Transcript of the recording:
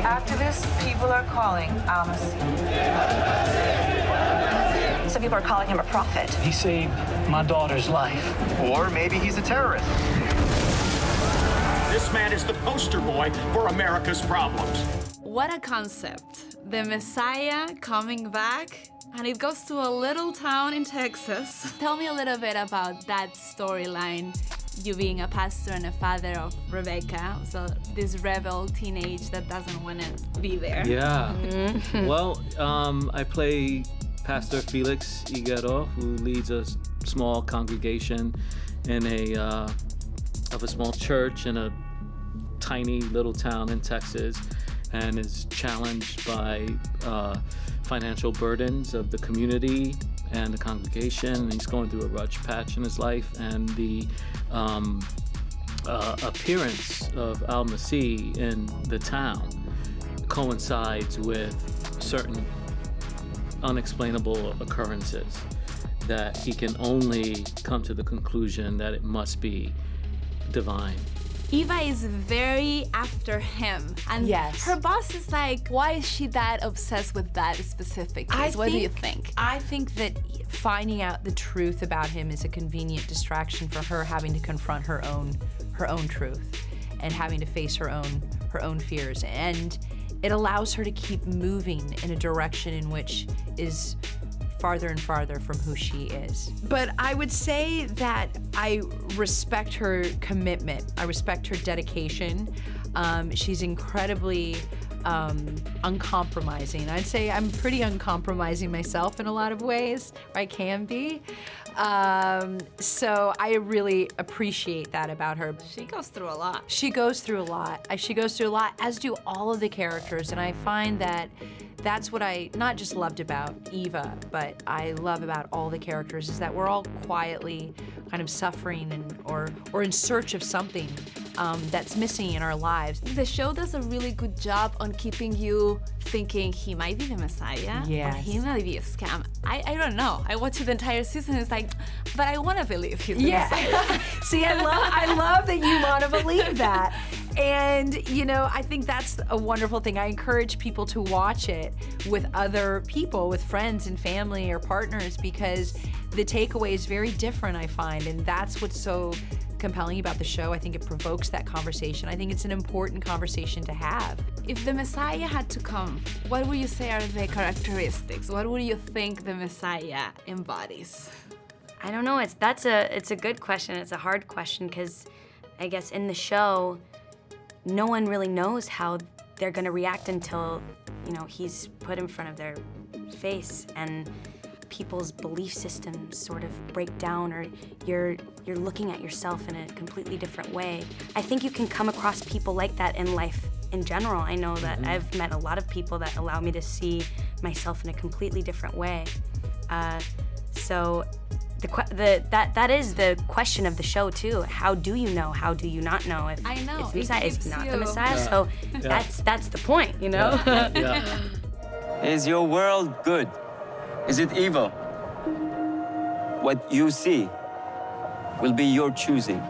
After this, people are calling Al-Masih. Some people are calling him a prophet. He saved my daughter's life. Or maybe he's a terrorist. This man is the poster boy for America's problems. What a concept. The Messiah coming back, and it goes to a little town in Texas. Tell me a little bit about that storyline. You being a pastor and a father of Rebecca, so this rebel teenage that doesn't want to be there. Yeah. Well, I play Pastor Felix Higuero, who leads a small congregation in a small church in a tiny little town in Texas, and is challenged by financial burdens of the community and the congregation. And he's going through a rough patch in his life, and the appearance of Al-Masih in the town coincides with certain unexplainable occurrences that he can only come to the conclusion that it must be divine. Eva is very after him, and Yes. her boss is like, why is she that obsessed with that specific case? What do you think? I think that finding out the truth about him is a convenient distraction for her having to confront her own truth and having to face her own fears. And it allows her to keep moving in a direction in which is farther and farther from who she is. But I would say that I respect her commitment. I respect her dedication. She's incredibly uncompromising. I'd say I'm pretty uncompromising myself in a lot of ways, or I can be. So I really appreciate that about her. She goes through a lot. She goes through a lot. She goes through a lot, as do all of the characters, and I find that that's what I not just loved about Eva, but I love about all the characters, is that we're all quietly kind of suffering or in search of something that's missing in our lives. The show does a really good job on keeping you thinking he might be the Messiah, or Yes. he might be a scam. I don't know. I watched the entire season. It's like, but I want to believe he's the Messiah. See, I love that you want to believe that. And, you know, I think that's a wonderful thing. I encourage people to watch it with other people, with friends and family or partners, because the takeaway is very different, I find. And that's what's so compelling about the show. I think it provokes that conversation. I think it's an important conversation to have. If the Messiah had to come, what would you say are the characteristics? What would you think the Messiah embodies? I don't know. It's a good question. It's a hard question because I guess in the show, no one really knows how they're gonna react until, you know, he's put in front of their face and people's belief systems sort of break down, or you're looking at yourself in a completely different way. I think you can come across people like that in life in general. I know that I've met a lot of people that allow me to see myself in a completely different way. So that is the question of the show too. How do you know? How do you not know if I know, it's the Messiah? It's not the you- Messiah. Yeah. So Yeah. that's the point, you know? Yeah. Is your world good? Is it evil? What you see will be your choosing.